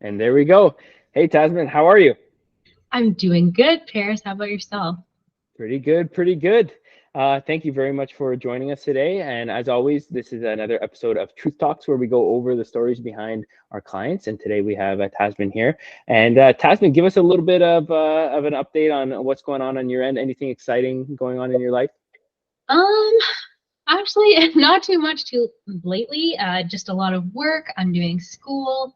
And there we go. Hey, Tasman, how are you? I'm doing good, Paris. How about yourself? Pretty good, pretty good. Thank you very much for joining us today. And as always, this is another episode of Truth Talks where we go over the stories behind our clients. And today we have Tasman here. And Tasman, give us a little bit of an update on what's going on your end. Anything exciting going on in your life? Um, Actually, not too much too lately. Just a lot of work. I'm doing school.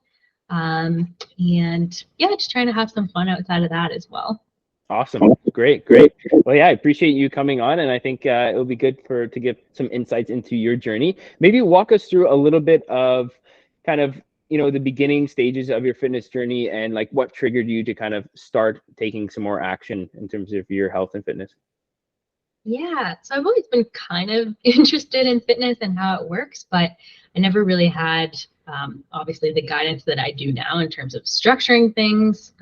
And yeah, just trying to have some fun outside of that as well. Awesome. Great, great. Well, yeah, I appreciate you coming on, and I think it'll be good to get some insights into your journey. Maybe walk us through a little bit of kind of, the beginning stages of your fitness journey and like what triggered you to kind of start taking some more action in terms of your health and fitness. Yeah, so I've always been kind of interested in fitness and how it works, but I never really had, obviously, the guidance that I do now in terms of structuring things,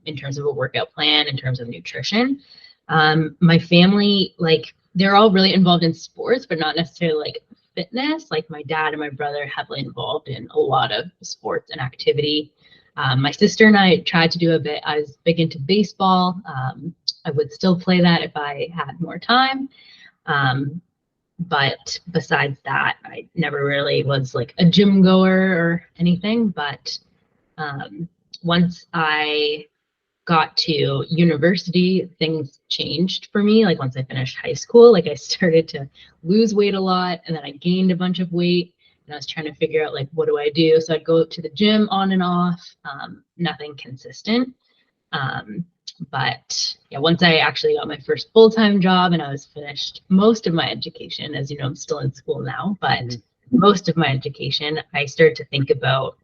in terms of a workout plan, in terms of nutrition. My family, like, they're all really involved in sports, but not necessarily like fitness. Like my dad and my brother heavily involved in a lot of sports and activity. My sister and I tried to do a bit. I was big into baseball. I would still play that if I had more time. Um, but besides that, I never really was like a gym goer or anything. But um, once I got to university, things changed for me. Like once I finished high school, like I started to lose weight a lot, and then I gained a bunch of weight. And I was trying to figure out like, what do I do? So I'd go to the gym on and off, nothing consistent. Um, but yeah, once I actually got my first full-time job and I was finished most of my education, as you know, I'm still in school now, but most of my education, I started to think about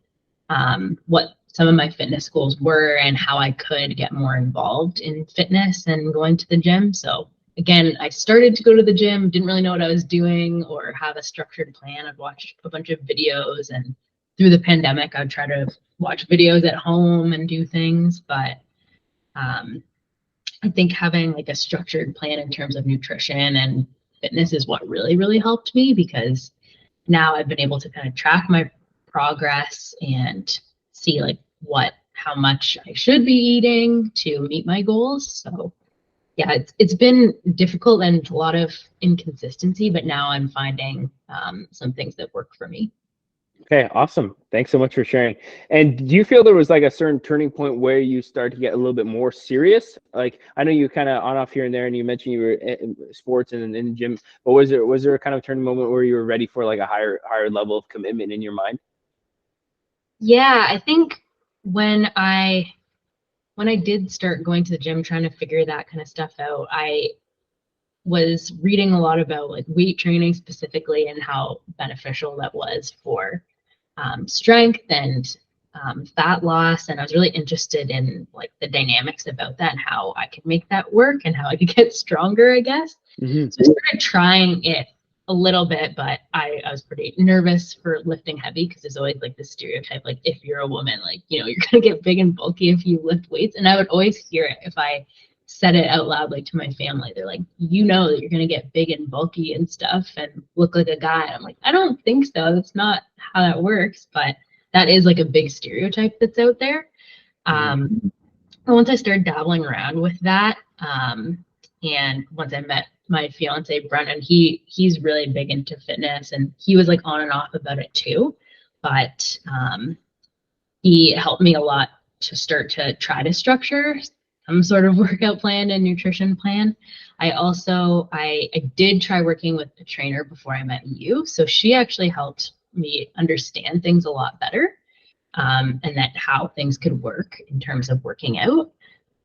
what some of my fitness goals were and how I could get more involved in fitness and going to the gym. So again, I started to go to the gym, didn't really know what I was doing or have a structured plan. I'd watch a bunch of videos, and through the pandemic, I'd try to watch videos at home and do things, but um, I think having like a structured plan in terms of nutrition and fitness is what really, really helped me, because now I've been able to kind of track my progress and see like how much I should be eating to meet my goals. So yeah, it's been difficult and a lot of inconsistency, but now I'm finding some things that work for me. Okay, awesome. Thanks so much for sharing. And do you feel there was like a certain turning point where you start to get a little bit more serious? Like I know you kind of on off here and there, and you mentioned you were in sports and in the gym, but was there a kind of turning moment where you were ready for like a higher level of commitment in your mind? Yeah, I think when I did start going to the gym, trying to figure that kind of stuff out, I was reading a lot about like weight training specifically and how beneficial that was for strength and fat loss. And I was really interested in like the dynamics about that and how I could make that work and how I could get stronger, I guess. Mm-hmm. So I started trying it a little bit, but I was pretty nervous for lifting heavy because there's always like this stereotype, like if you're a woman, like, you know, you're going to get big and bulky if you lift weights. And I would always hear it if I said it out loud, like to my family. They're like, you know that you're going to get big and bulky and stuff and look like a guy. And I'm like, I don't think so. That's not how that works. But that is like a big stereotype that's out there. And once I started dabbling around with that, and once I met my fiance Brennan, he's really big into fitness, and he was like on and off about it too. But he helped me a lot to start to try to structure some sort of workout plan and nutrition plan. I did try working with a trainer before I met you, so she actually helped me understand things a lot better, and that how things could work in terms of working out.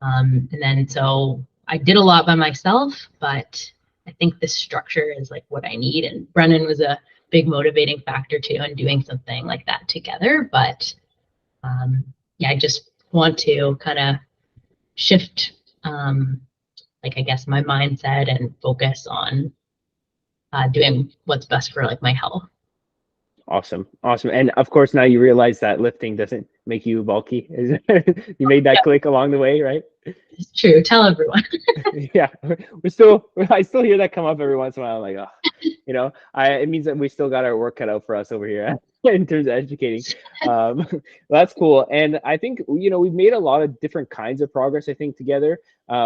And then so I did a lot by myself, but I think the structure is like what I need. And Brennan was a big motivating factor too in doing something like that together. But yeah, I just want to kind of shift, like I guess my mindset and focus on doing what's best for like my health. Awesome. Awesome. And of course, now you realize that lifting doesn't make you bulky. You made that click along the way, right? It's true. Tell everyone. Yeah, I still hear that come up every once in a while. I'm like, oh, it means that we still got our work cut out for us over here. in terms of educating. That's cool. And I think, you know, we've made a lot of different kinds of progress, I think, together.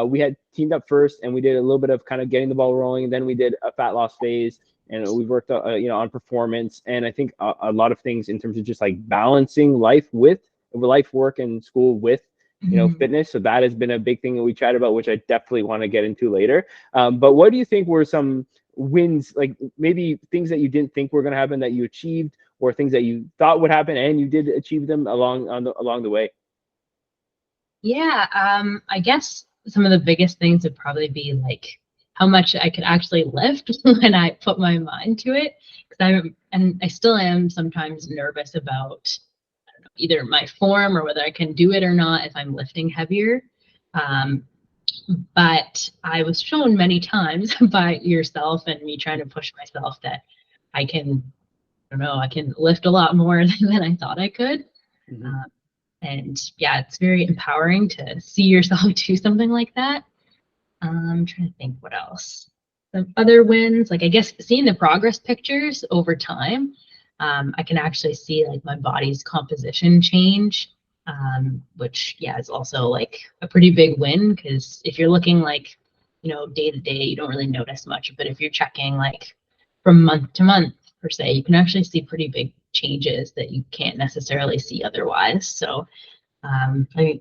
We had teamed up first and we did a little bit of kind of getting the ball rolling. And then we did a fat loss phase, and we've worked, you know, on performance. And I think a lot of things in terms of just like balancing life, work, and school with, you know, fitness. So that has been a big thing that we chat about, which I definitely want to get into later. But what do you think were some wins, like maybe things that you didn't think were going to happen that you achieved, or things that you thought would happen and you did achieve them along the way? Yeah, I guess some of the biggest things would probably be like how much I could actually lift when I put my mind to it. Because I still am sometimes nervous about either my form or whether I can do it or not if I'm lifting heavier. But I was shown many times by yourself and me trying to push myself that I can, I don't know, I can lift a lot more than I thought I could. And yeah, it's very empowering to see yourself do something like that. I'm trying to think what else. Some other wins, like I guess seeing the progress pictures over time, I can actually see like my body's composition change, which yeah is also like a pretty big win, because if you're looking like, you know, day to day, you don't really notice much, but if you're checking like from month to month per se, you can actually see pretty big changes that you can't necessarily see otherwise. So I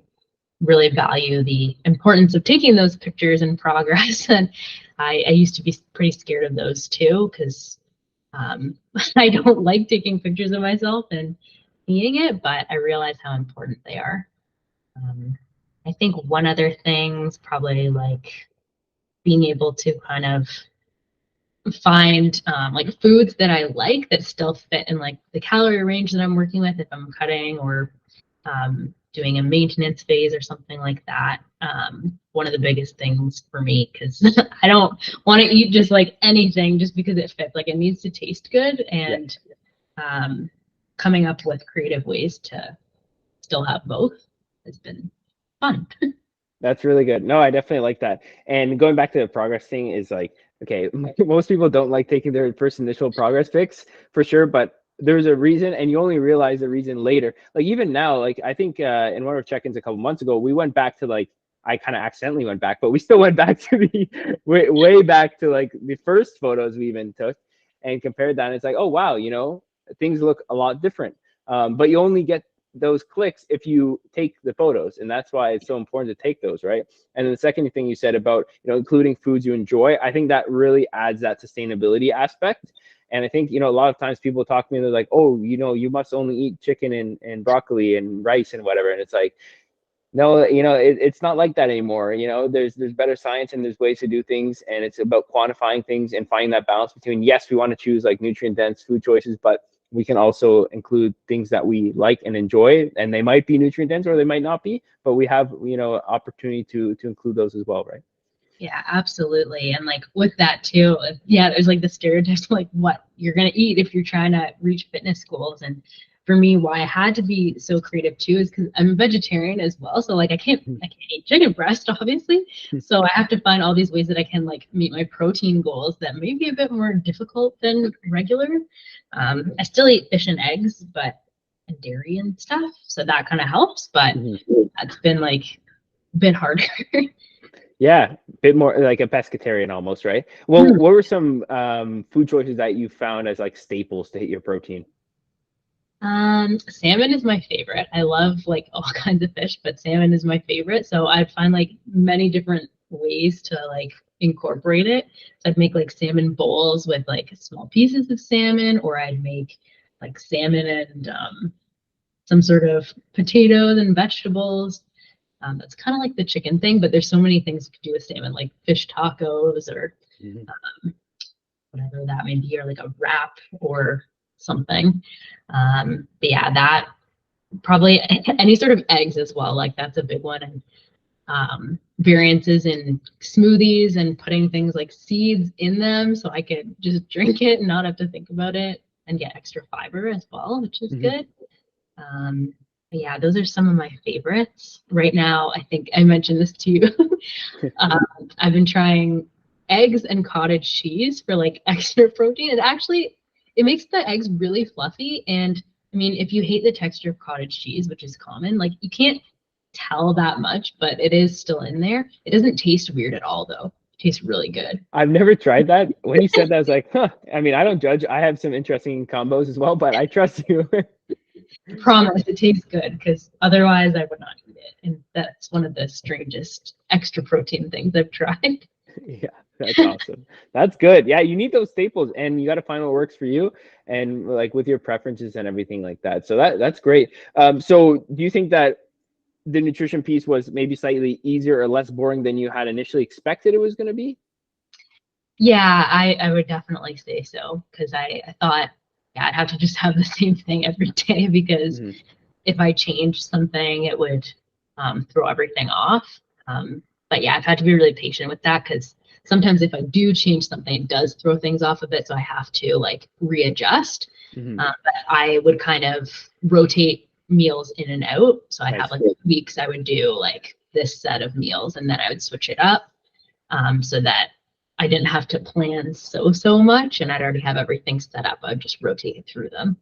really value the importance of taking those pictures in progress. And I used to be pretty scared of those too, because I don't like taking pictures of myself and seeing it, but I realize how important they are. I think one other thing's probably like being able to kind of find like foods that I like that still fit in like the calorie range that I'm working with if I'm cutting or doing a maintenance phase or something like that. One of the biggest things for me, because I don't want to eat just like anything just because it fits. Like it needs to taste good, and coming up with creative ways to still have both has been fun. That's really good. No, I definitely like that. And going back to the progress thing is like, okay, most people don't like taking their first initial progress pics for sure, but there's a reason, and you only realize the reason later. Like even now, like I think in one of our check-ins a couple months ago, we went back to like, I kind of accidentally went back, but we still went back to the way back to like the first photos we even took and compared that. And it's like, oh wow, you know, things look a lot different. But you only get those clicks if you take the photos, and that's why it's so important to take those, right? And then the second thing you said about, you know, including foods you enjoy, I think that really adds that sustainability aspect. And I think, you know, a lot of times people talk to me, they're like, oh, you know, you must only eat chicken and broccoli and rice and whatever. And it's like, no, you know, it's not like that anymore. You know, there's better science and there's ways to do things, and it's about quantifying things and finding that balance between, yes, we want to choose like nutrient dense food choices, but we can also include things that we like and enjoy, and they might be nutrient dense or they might not be, but we have, you know, opportunity to include those as well, right? Yeah, absolutely. And like with that too, yeah, there's like the stereotypes like what you're gonna eat if you're trying to reach fitness goals. And for me, why I had to be so creative too is because I'm a vegetarian as well. So like I can't eat chicken breast, obviously. So I have to find all these ways that I can like meet my protein goals that may be a bit more difficult than regular. I still eat fish and eggs, but and dairy and stuff. So that kind of helps, but that's been like a bit harder. Yeah, a bit more like a pescatarian almost, right? Well, what were some food choices that you found as like staples to hit your protein? Salmon is my favorite. I love like all kinds of fish, but salmon is my favorite. So I'd find like many different ways to like incorporate it. So I'd make like salmon bowls with like small pieces of salmon, or I'd make like salmon and some sort of potatoes and vegetables. That's kind of like the chicken thing, but there's so many things you could do with salmon, like fish tacos or whatever that may be, or like a wrap or something. But yeah, that probably any sort of eggs as well. Like that's a big one. And variances in smoothies and putting things like seeds in them so I could just drink it and not have to think about it and get extra fiber as well, which is good. But yeah, those are some of my favorites. Right now, I think I mentioned this to you. I've been trying eggs and cottage cheese for like extra protein. It makes the eggs really fluffy, and I mean, if you hate the texture of cottage cheese, which is common, like you can't tell that much, but it is still in there. It doesn't taste weird at all, though. It tastes really good. I've never tried that. When you said that, I was like, huh. I mean, I don't judge. I have some interesting combos as well, but I trust you. I promise it tastes good because otherwise I would not eat it. And that's one of the strangest extra protein things I've tried. Yeah, that's awesome. That's good. Yeah, you need those staples, and you got to find what works for you, and like with your preferences and everything like that. So that's great. So do you think that the nutrition piece was maybe slightly easier or less boring than you had initially expected it was going to be? Yeah, I would definitely say so because I thought, yeah, I'd have to just have the same thing every day because Mm-hmm. if I changed something, it would throw everything off. But yeah, I've had to be really patient with that because sometimes if I do change something, it does throw things off a bit. So I have to like readjust. Mm-hmm. But I would kind of rotate meals in and out. So I'd have Nice. like weeks I would do like this set of meals and then I would switch it up so that I didn't have to plan so much and I'd already have everything set up. I'd just rotate through them.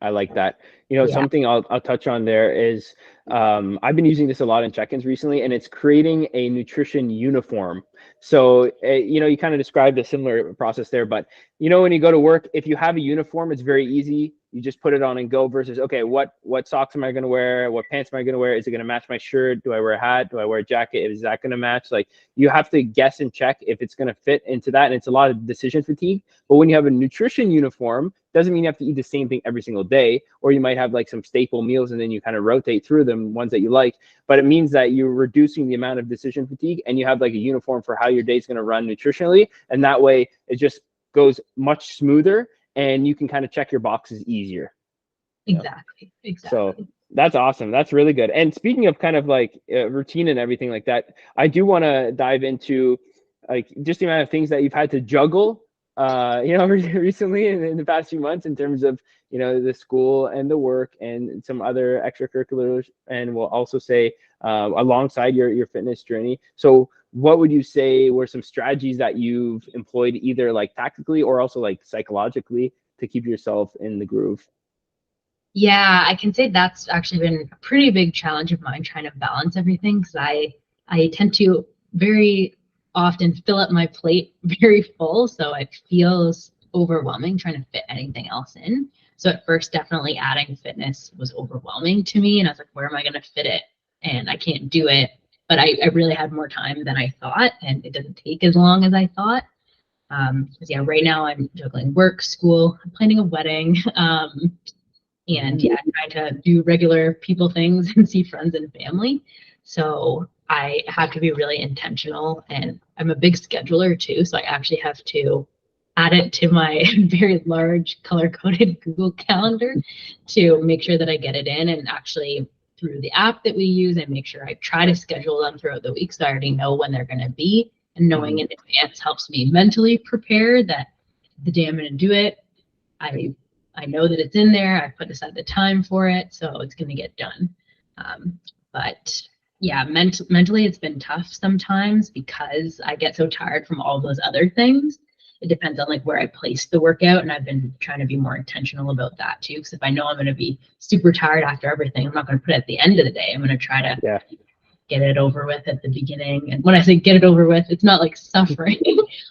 I like that. You know, Yeah. something I'll touch on there is I've been using this a lot in check-ins recently, and it's creating a nutrition uniform. So, you know, you kind of described a similar process there, but you know, when you go to work, if you have a uniform, it's very easy. You just put it on and go versus, okay, what socks am I going to wear? What pants am I going to wear? Is it going to match my shirt? Do I wear a hat? Do I wear a jacket? Is that going to match? Like you have to guess and check if it's going to fit into that. And it's a lot of decision fatigue. But when you have a nutrition uniform, doesn't mean you have to eat the same thing every single day, or you might have like some staple meals and then you kind of rotate through them, ones that you like. But it means that you're reducing the amount of decision fatigue and you have like a uniform for how your day is going to run nutritionally. And that way it just goes much smoother and you can kind of check your boxes easier. Exactly. So Exactly. that's awesome. That's really good. And speaking of kind of like routine and everything like that, I do want to dive into like just the amount of things that you've had to juggle, you know, recently in the past few months in terms of, you know, the school and the work and some other extracurriculars. And we'll also say alongside your fitness journey. So what would you say were some strategies that you've employed either like tactically or also like psychologically to keep yourself in the groove? Yeah, I can say that's actually been a pretty big challenge of mine trying to balance everything because I tend to very often fill up my plate very full, so it feels overwhelming trying to fit anything else in. So at first, definitely adding fitness was overwhelming to me, and I was like, where am I going to fit it? And I can't do it. But I really had more time than I thought, and it doesn't take as long as I thought. 'Cause yeah, right now I'm juggling work, school, I'm planning a wedding. And yeah, trying to do regular people things and see friends and family. So I have to be really intentional, and I'm a big scheduler too. So I actually have to add it to my very large color-coded Google Calendar to make sure that I get it in. And actually through the app that we use, I make sure I try to schedule them throughout the week so I already know when they're going to be. And knowing Mm-hmm. in advance helps me mentally prepare that the day I'm going to do it, I know that it's in there. I put aside the time for it, so it's going to get done. But yeah, mentally it's been tough sometimes because I get so tired from all those other things. It depends on like where I place the workout, and I've been trying to be more intentional about that too. Because if I know I'm going to be super tired after everything, I'm not going to put it at the end of the day. I'm going to try to Yeah. get it over with at the beginning. And when I say get it over with, it's not like suffering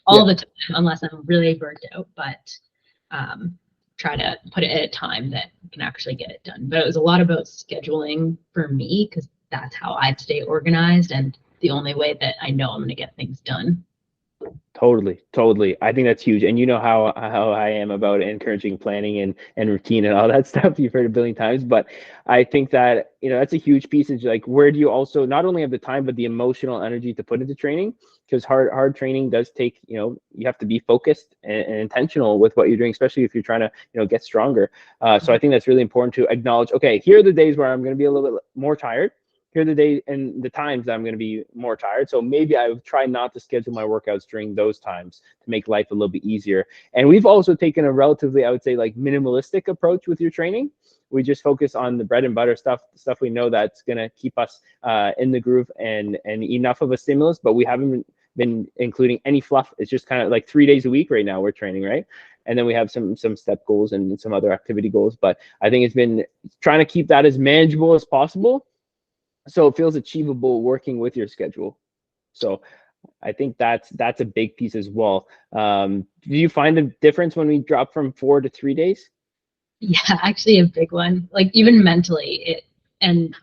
all Yeah. the time unless I'm really burnt out, but um, try to put it at a time that I can actually get it done. But it was a lot about scheduling for me because that's how I stay organized and the only way that I know I'm going to get things done. Totally. I think that's huge. And you know how I am about encouraging planning and routine and all that stuff. You've heard a billion times, but I think that, you know, that's a huge piece. Is like, where do you also not only have the time but the emotional energy to put into training? Because hard training does take, you know, you have to be focused and intentional with what you're doing, especially if you're trying to, you know, get stronger. So I think that's really important to acknowledge. Okay, here are the days where I'm going to be a little bit more tired. Here are the days and the times that I'm going to be more tired. So maybe I would try not to schedule my workouts during those times to make life a little bit easier. And we've also taken a relatively, I would say, like minimalistic approach with your training. We just focus on the bread and butter stuff we know that's going to keep us in the groove and enough of a stimulus, but we haven't been including any fluff. It's just kind of like 3 days a week right now we're training, right? and then we have some step goals and some other activity goals. But I think it's been trying to keep that as manageable as possible, so it feels achievable working with your schedule. So I think that's a big piece as well. Do you find a difference when we drop from 4 to 3 days? Yeah, actually a big one. Like even mentally, and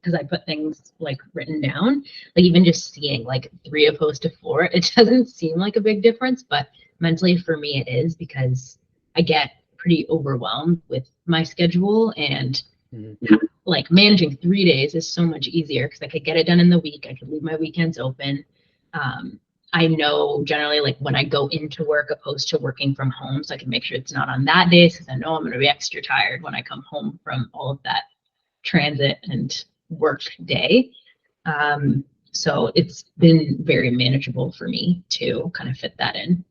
because I put things like written down, like even just seeing like 3 opposed to 4, it doesn't seem like a big difference, but mentally for me it is, because I get pretty overwhelmed with my schedule, and like managing 3 days is so much easier because I could get it done in the week. I could leave my weekends open. I know generally like when I go into work opposed to working from home, so I can make sure it's not on that day, because I know I'm going to be extra tired when I come home from all of that transit and work day. So it's been very manageable for me to kind of fit that in.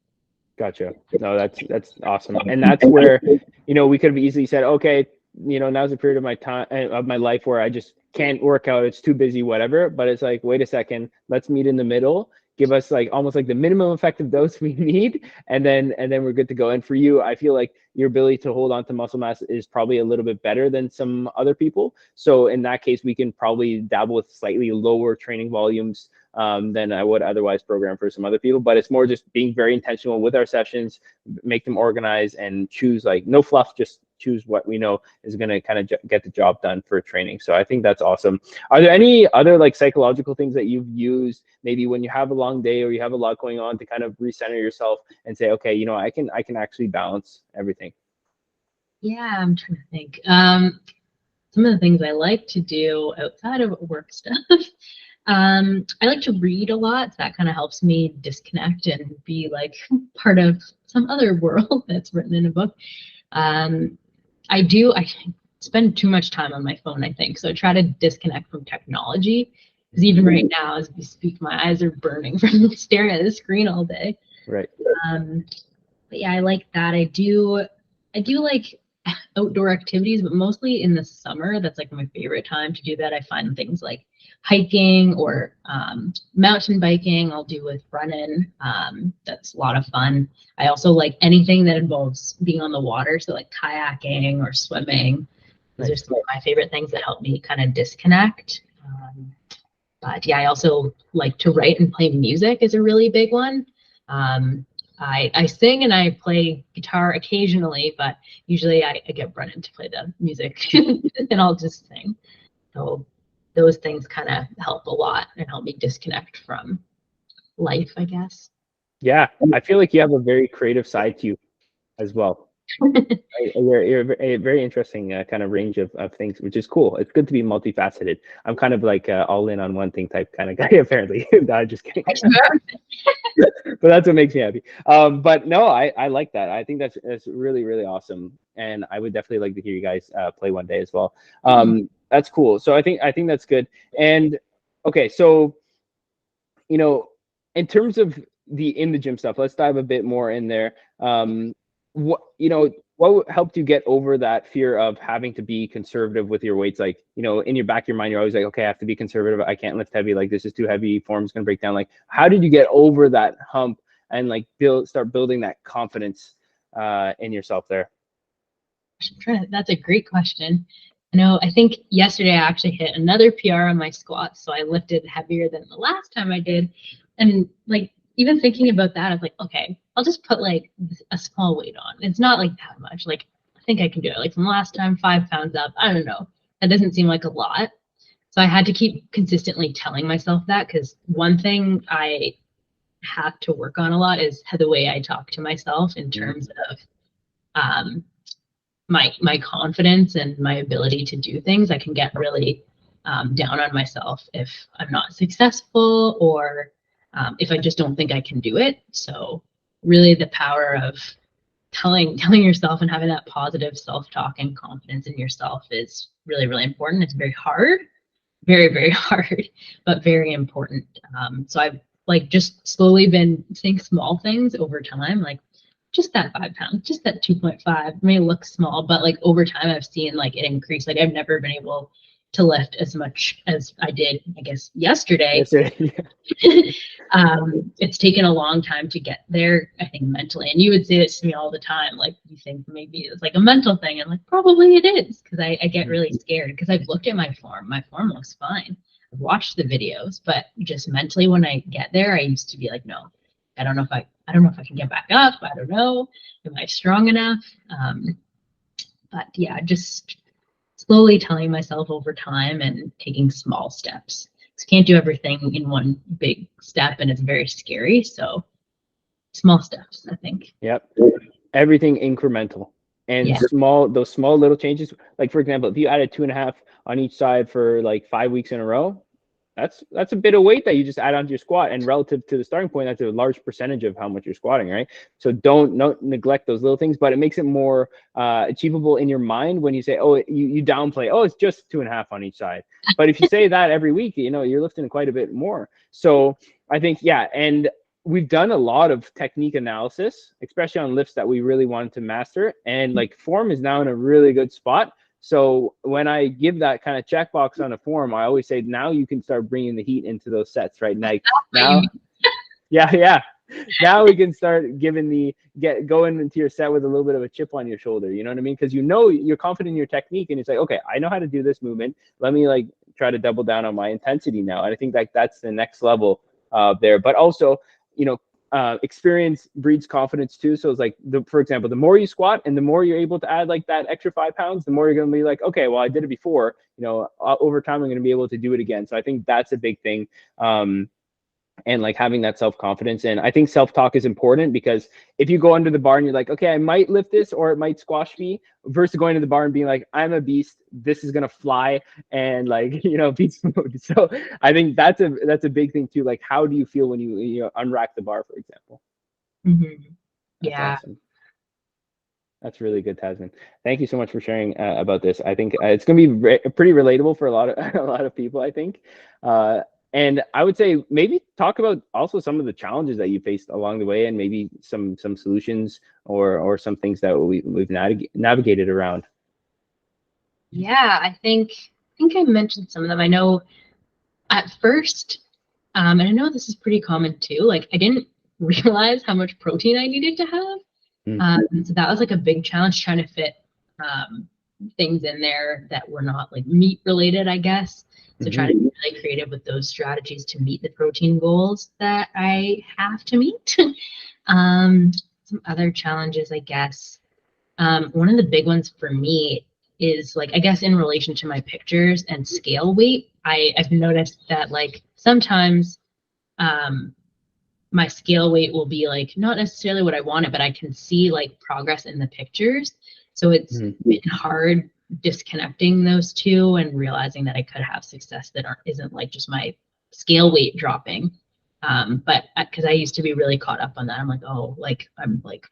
Gotcha. No, that's awesome. And that's where, we could have easily said, okay, now's a period of my time, of my life where I just can't work out. It's too busy, whatever. But it's like, wait a second, let's meet in the middle. Give us like almost like the minimum effective dose we need, and then we're good to go. And for you, I feel like your ability to hold on to muscle mass is probably a little bit better than some other people. So in that case, we can probably dabble with slightly lower training volumes than I would otherwise program for some other people. But it's more just being very intentional with our sessions, make them organized, and choose like no fluff, just choose what we know is going to kind of get the job done for training. So I think that's awesome. Are there any other like psychological things that you've used maybe when you have a long day or you have a lot going on to kind of recenter yourself and say, okay, I can actually balance everything? Yeah, I'm trying to think. Some of the things I like to do outside of work stuff. I like to read a lot. So that kind of helps me disconnect and be like part of some other world that's written in a book. I spend too much time on my phone, I think. So I try to disconnect from technology, because even right now, as we speak, my eyes are burning from staring at the screen all day. Right. But yeah, I like that. I do like outdoor activities, but mostly in the summer. That's like my favorite time to do that. I find things like hiking or mountain biking I'll do with running. That's a lot of fun. I also like anything that involves being on the water, so like kayaking or swimming. Those are some of my favorite things that help me kind of disconnect. But yeah, I also like to write, and play music is a really big one. I sing and I play guitar occasionally, but usually I get Brennan to play the music and I'll just sing. So those things kind of help a lot and help me disconnect from life, I guess. Yeah, I feel like you have a very creative side to you as well. You're a very interesting kind of range of things, which is cool. It's good to be multifaceted. I'm kind of like all in on one thing type kind of guy, apparently. No, just kidding. But that's what makes me happy. But no, I like that. I think that's really, really awesome. And I would definitely like to hear you guys play one day as well. That's cool. So I think that's good. And okay, so in terms of the in the gym stuff, let's dive a bit more in there. What helped you get over that fear of having to be conservative with your weights? Like, in your back of your mind, you're always like, okay, I have to be conservative. I can't lift heavy. Like, this is too heavy. Form's going to break down. Like, how did you get over that hump and like start building that confidence in yourself there? That's a great question. I think yesterday I actually hit another PR on my squats, so I lifted heavier than the last time I did. And like, even thinking about that, I was like, okay, I'll just put like a small weight on. It's not like that much. Like, I think I can do it. Like from last time, 5 pounds up. I don't know. That doesn't seem like a lot. So I had to keep consistently telling myself that, because one thing I have to work on a lot is the way I talk to myself in terms of my confidence and my ability to do things. I can get really down on myself if I'm not successful, or if I just don't think I can do it. So really the power of telling yourself and having that positive self-talk and confidence in yourself is really, really important. It's very hard, very, very hard, but very important. So I've like just slowly been saying small things over time, like just that 5 pounds, just that 2.5 may look small, but like over time I've seen like it increase. Like I've never been able to lift as much as I did, I guess, yesterday. It's taken a long time to get there, I think, mentally. And you would say this to me all the time, like, you think maybe it's like a mental thing. And like, probably it is, because I get really scared because I've looked at my form. My form looks fine. I've watched the videos, but just mentally when I get there, I used to be like, no, I don't know if I can get back up. I don't know. Am I strong enough? But yeah, just slowly telling myself over time and taking small steps. You can't do everything in one big step, and it's very scary. So small steps, I think. Yep. Everything incremental and Yeah. those small little changes. Like, for example, if you added 2.5 on each side for like 5 weeks in a row, that's a bit of weight that you just add onto your squat, and relative to the starting point, that's a large percentage of how much you're squatting, right? So don't neglect those little things, but it makes it more achievable in your mind when you say, oh, you downplay, oh, it's just 2.5 on each side. But if you say that every week, you know, you're lifting quite a bit more. So I think, yeah, and we've done a lot of technique analysis, especially on lifts that we really wanted to master, and like form is now in a really good spot. So when I give that kind of checkbox on a form, I always say, now you can start bringing the heat into those sets, right? Like now, yeah. Now we can start giving going into your set with a little bit of a chip on your shoulder. You know what I mean? Because you know you're confident in your technique, and it's like, okay, I know how to do this movement. Let me like try to double down on my intensity now. And I think like that's the next level there. But also, you know, experience breeds confidence too. So it's like, for example, the more you squat and the more you're able to add like that extra 5 pounds, the more you're going to be like, okay, well, I did it before, you know, over time, I'm going to be able to do it again. So I think that's a big thing. And like having that self-confidence. And I think self-talk is important, because if you go under the bar and you're like, okay, I might lift this or it might squash me, versus going to the bar and being like, I'm a beast, this is going to fly, and like, you know, beast mode. So I think that's a big thing too. Like, how do you feel when you know, unrack the bar, for example? Mm-hmm. That's Yeah. awesome. That's really good, Tasman. Thank you so much for sharing about this. I think it's going to be pretty relatable for a lot of people, I think. And I would say maybe talk about also some of the challenges that you faced along the way, and maybe some solutions or some things that we've navigated around. Yeah, I think I mentioned some of them. I know at first, and I know this is pretty common too, like I didn't realize how much protein I needed to have. So that was like a big challenge, trying to fit things in there that were not like meat related, I guess. So trying to be really creative with those strategies to meet the protein goals that I have to meet. Some other challenges, I guess. One of the big ones for me is like, I guess in relation to my pictures and scale weight, I've noticed that like sometimes my scale weight will be like not necessarily what I wanted, but I can see like progress in the pictures. So it's been hard disconnecting those two and realizing that I could have success that isn't like just my scale weight dropping. But because I used to be really caught up on that, I'm like, oh, like I'm like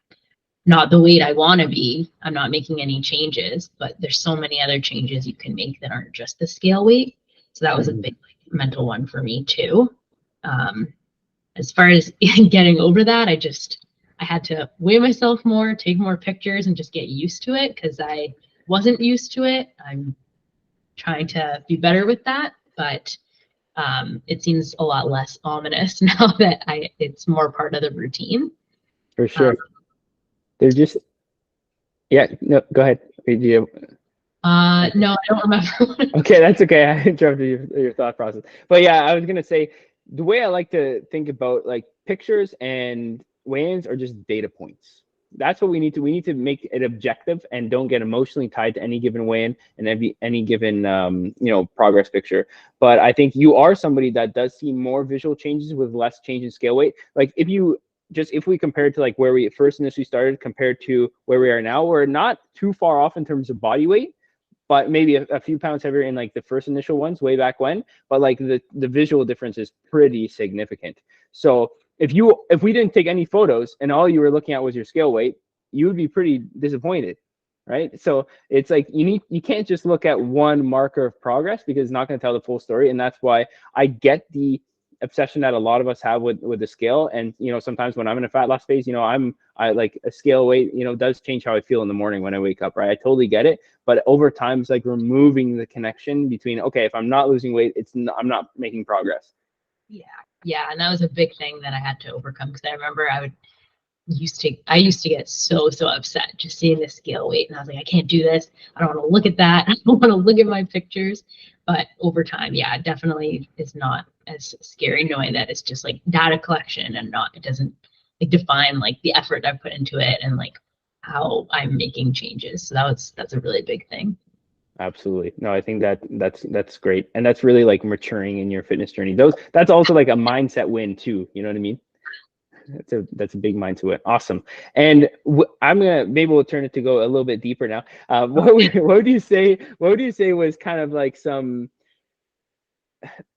not the weight I want to be. I'm not making any changes, but there's so many other changes you can make that aren't just the scale weight. So that was a big like, mental one for me too. As far as getting over that, I had to weigh myself more, take more pictures, and just get used to it, because I wasn't used to it. I'm trying to be better with that, but it seems a lot less ominous now that it's more part of the routine. For sure. They're just, yeah, no, go ahead. No, I don't remember. Okay, that's okay. I interrupted your thought process. But yeah, I was gonna say, the way I like to think about like pictures and weigh-ins are just data points. That's what we need to make it objective, and don't get emotionally tied to any given weigh-in and any given you know, progress picture. But I think you are somebody that does see more visual changes with less change in scale weight. Like if we compare it to like where we first initially started compared to where we are now, we're not too far off in terms of body weight, but maybe a few pounds heavier in like the first initial ones way back when. But like the visual difference is pretty significant. So if we didn't take any photos and all you were looking at was your scale weight, you would be pretty disappointed, right? So it's like you can't just look at one marker of progress, because it's not going to tell the full story. And that's why I get the obsession that a lot of us have with the scale. And, you know, sometimes when I'm in a fat loss phase, you know, I like a scale weight, you know, does change how I feel in the morning when I wake up, right? I totally get it. But over time, it's like removing the connection between, okay, if I'm not losing weight, I'm not making progress. Yeah, and that was a big thing that I had to overcome, because I remember I used to get so upset just seeing the scale weight, and I was like, I can't do this. I don't want to look at that. I don't want to look at my pictures. But over time, yeah, it definitely is not as scary, knowing that it's just like data collection, and it doesn't like define like the effort I put into it and like how I'm making changes. So that's a really big thing. Absolutely. No, I think that's great. And that's really like maturing in your fitness journey. That's also like a mindset win too. You know what I mean? That's a big mind to it. Awesome. And maybe we'll turn it to go a little bit deeper now. What would you say was kind of like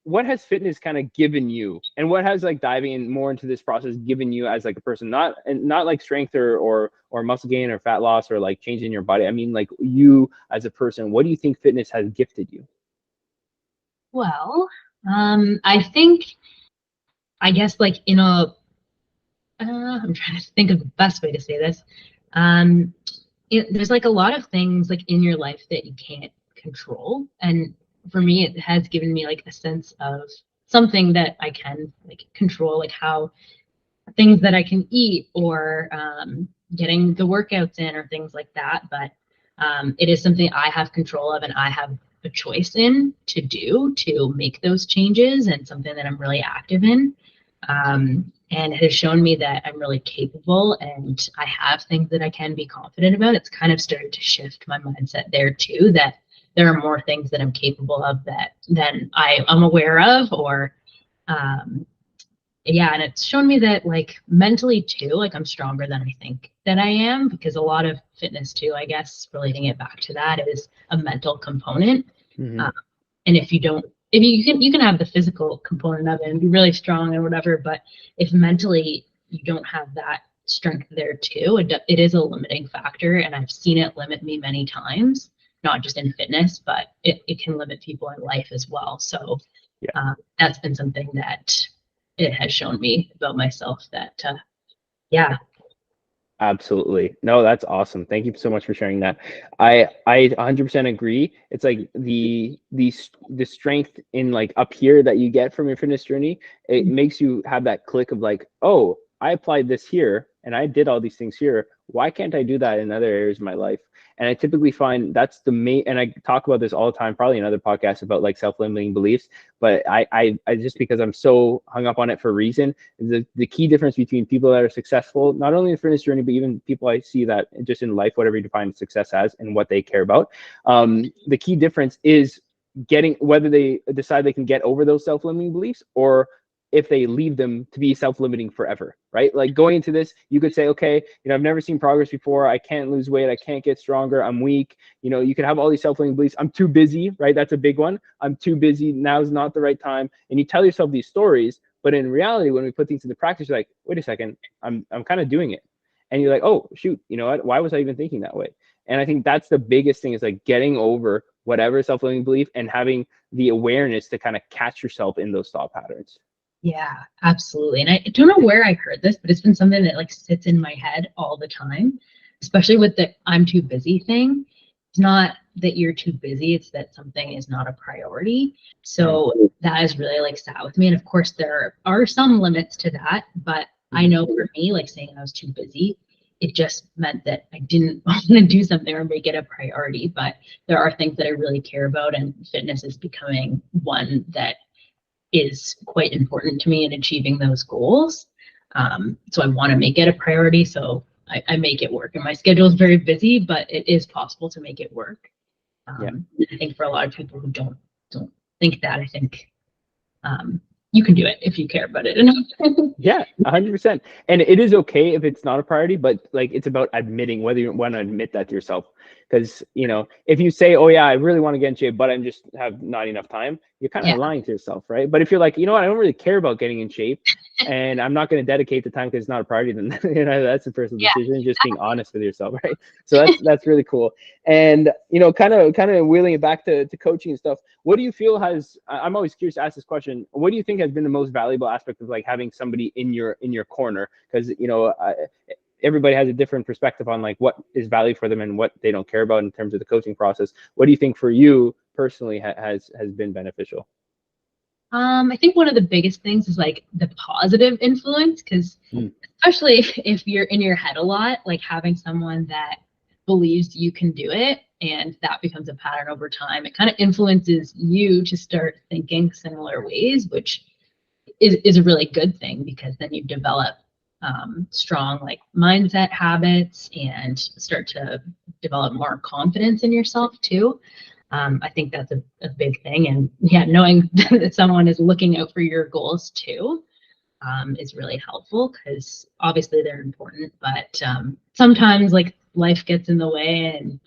what has fitness kind of given you, and what has like diving in more into this process given you as like a person, not like strength or muscle gain or fat loss or like changing your body. I mean, like you as a person, what do you think fitness has gifted you? Well, I guess like I'm trying to think of the best way to say this. There's like a lot of things like in your life that you can't control, and for me, it has given me like a sense of something that I can like control, like how things that I can eat, or getting the workouts in, or things like that. But it is something I have control of, and I have a choice in to make those changes, and something that I'm really active in. And it has shown me that I'm really capable, and I have things that I can be confident about. It's kind of started to shift my mindset there too, that there are more things that I'm capable of than I'm aware of, or yeah, and it's shown me that like mentally too, like I'm stronger than I think that I am, because a lot of fitness too, I guess, relating it back to that, is a mental component. Mm-hmm. And if you can have the physical component of it and be really strong and whatever, but if mentally you don't have that strength there too, it is a limiting factor. And I've seen it limit me many times, not just in fitness, but it can limit people in life as well. So Yeah. that's been something that it has shown me about myself, that yeah. Absolutely. No, that's awesome. Thank you so much for sharing that. I 100% agree. It's like the strength in like up here that you get from your fitness journey, it makes you have that click of like, oh, I applied this here and I did all these things here. Why can't I do that in other areas of my life? And I typically find that's the main, and I talk about this all the time, probably in other podcasts, about like self-limiting beliefs, but I just, because I'm so hung up on it for a reason, the key difference between people that are successful, not only in the fitness journey, but even people I see that just in life, whatever you define success as and what they care about, the key difference is whether they decide they can get over those self-limiting beliefs, or if they leave them to be self-limiting forever, right? Like going into this, you could say, okay, you know, I've never seen progress before. I can't lose weight. I can't get stronger. I'm weak. You know, you could have all these self-limiting beliefs. I'm too busy, right? That's a big one. I'm too busy. Now's not the right time. And you tell yourself these stories, but in reality, when we put things into practice, you're like, wait a second, I'm kind of doing it. And you're like, oh, shoot, you know what? Why was I even thinking that way? And I think that's the biggest thing, is like getting over whatever self-limiting belief and having the awareness to kind of catch yourself in those thought patterns. Yeah, absolutely. And I don't know where I heard this, but it's been something that like sits in my head all the time, especially with the I'm too busy thing. It's not that you're too busy, it's that something is not a priority. So that has really like sat with me. And of course, there are some limits to that, but I know for me, like saying I was too busy, it just meant that I didn't want to do something or make it a priority. But there are things that I really care about, and fitness is becoming one that is quite important to me in achieving those goals. So I want to make it a priority. So I make it work. And my schedule is very busy, but it is possible to make it work. I think for a lot of people who don't think that, I think you can do it if you care about it enough. Yeah, 100%. And it is okay if it's not a priority, but like it's about admitting, whether you want to admit that to yourself. Because, you know, if you say, oh yeah, I really want to get in shape, but I just have not enough time, you're kind of lying to yourself, right? But if you're like, you know what, I don't really care about getting in shape and I'm not going to dedicate the time because it's not a priority, then you know, that's a personal decision, just being honest with yourself, right? So that's really cool. And, you know, kind of wheeling it back to coaching and stuff, what do you feel I'm always curious to ask this question, what do you think has been the most valuable aspect of like having somebody in your corner? Because, you know, everybody has a different perspective on like what is value for them and what they don't care about in terms of the coaching process. What do you think for you personally has been beneficial? I think one of the biggest things is like the positive influence, because especially if you're in your head a lot, like having someone that believes you can do it and that becomes a pattern over time, it kind of influences you to start thinking similar ways, which is a really good thing, because then you develop strong like mindset habits and start to develop more confidence in yourself too. I think that's a big thing. And yeah, knowing that someone is looking out for your goals too is really helpful, because obviously they're important, but sometimes like life gets in the way, and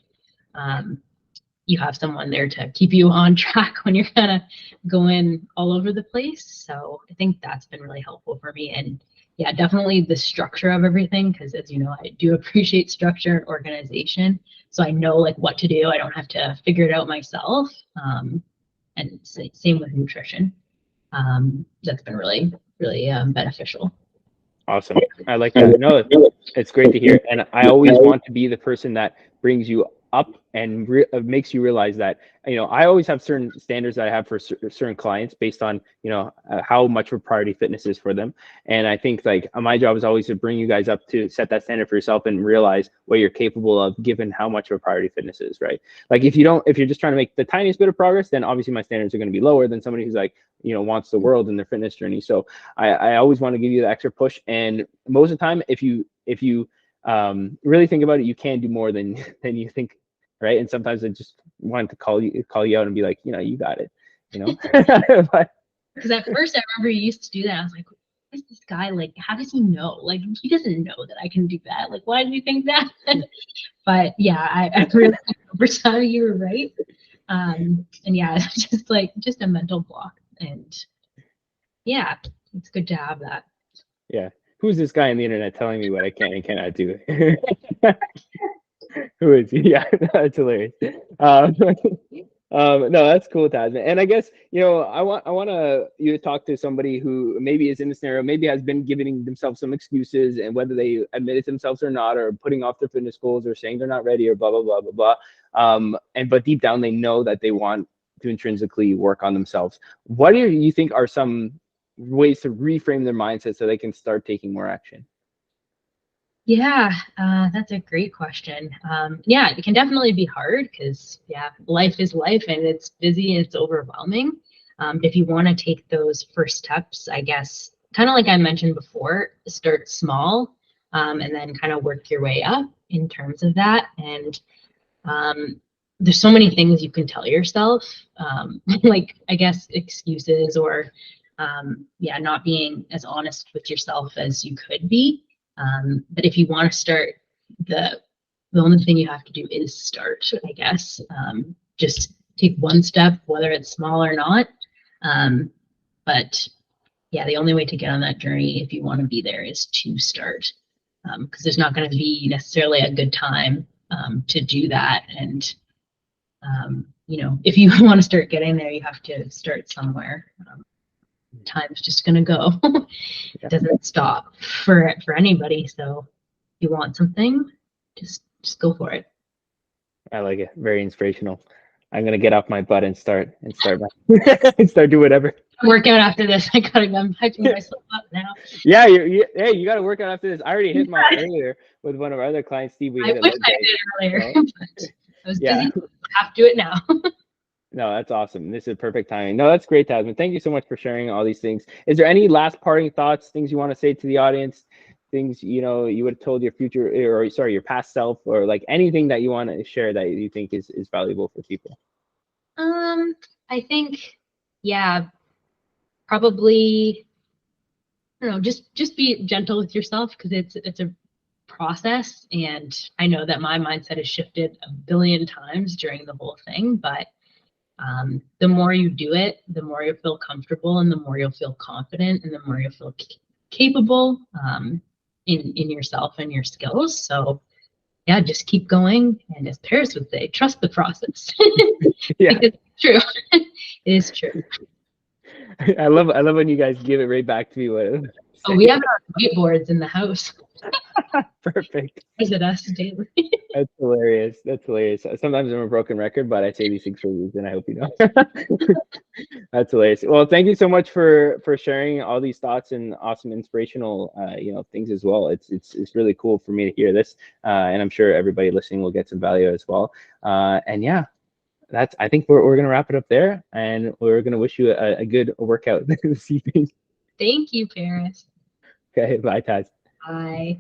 you have someone there to keep you on track when you're kind of going all over the place. So I think that's been really helpful for me. And yeah, definitely the structure of everything, because as you know, I do appreciate structure and organization. So I know like what to do. I don't have to figure it out myself. And same with nutrition. That's been really, really beneficial. Awesome. I like that. No, it's great to hear. And I always want to be the person that brings you up and makes you realize that, you know, I always have certain standards that I have for certain clients based on, you know, how much of a priority fitness is for them. And I think like my job is always to bring you guys up to set that standard for yourself and realize what you're capable of given how much of a priority fitness is, right? Like if you're just trying to make the tiniest bit of progress, then obviously my standards are going to be lower than somebody who's like, you know, wants the world in their fitness journey. So I always want to give you the extra push. And most of the time, if you really think about it, you can do more than you think, right? And sometimes I just want to call you out and be like, you know, you got it, you know. Because at first I remember you used to do that. I was like, what is this guy like? How does he know? Like, he doesn't know that I can do that. Like, why did you think that? But yeah, I really over time you were right. And yeah, just a mental block. And yeah, it's good to have that. Yeah. Who's this guy on the internet telling me what I can and cannot do? Who is he? Yeah, that's hilarious. No, that's cool, Tasman. And I guess, you know, I want you to talk to somebody who maybe is in the scenario, maybe has been giving themselves some excuses, and whether they admit it themselves or not, or putting off their fitness goals, or saying they're not ready, or blah blah blah blah blah. But deep down they know that they want to intrinsically work on themselves. What do you think are some ways to reframe their mindset so they can start taking more action? Yeah, that's a great question. Yeah, it can definitely be hard, because yeah, life is life and it's busy and it's overwhelming. If you want to take those first steps, I guess, kind of like I mentioned before, start small, and then kind of work your way up in terms of that. And there's so many things you can tell yourself, like I guess excuses, or yeah, not being as honest with yourself as you could be. But if you want to start, the only thing you have to do is start, I guess. Just take one step, whether it's small or not. But yeah, the only way to get on that journey, if you want to be there, is to start. Because there's not going to be necessarily a good time to do that. And you know, if you want to start getting there, you have to start somewhere. Time's just gonna go. It doesn't stop for anybody. So if you want something, just go for it. I like it. Very inspirational. I'm gonna get off my butt and start do whatever. Work out after this. I'm hyping myself up now. Yeah, hey, you got to work out after this. I already hit mine earlier with one of our other clients, Steve. I wish I did earlier, but I was busy. I have to do it now. No, that's awesome. This is perfect timing. No, that's great, Tasman. Thank you so much for sharing all these things. Is there any last parting thoughts, things you want to say to the audience, things, you know, you would have told your future, or sorry, your past self, or like anything that you want to share that you think is valuable for people? I think, yeah, probably, I don't know, just be gentle with yourself, because it's a process, and I know that my mindset has shifted a billion times during the whole thing, but the more you do it, the more you'll feel comfortable, and the more you'll feel confident, and the more you'll feel capable in yourself and your skills. So yeah, just keep going. And as Paris would say, trust the process. Yeah, it's true. It is true. I love when you guys give it right back to me. What Oh, we have it on whiteboards in the house. perfect. Visit us daily. That's hilarious. That's hilarious. Sometimes I'm a broken record, but I say these things for a reason. I hope you know. That's hilarious. Well, thank you so much for sharing all these thoughts and awesome inspirational things as well. It's really cool for me to hear this, and I'm sure everybody listening will get some value as well. And yeah, I think we're gonna wrap it up there, and we're gonna wish you a good workout this evening. Thank you, Paris. Okay, bye, Taz. Bye.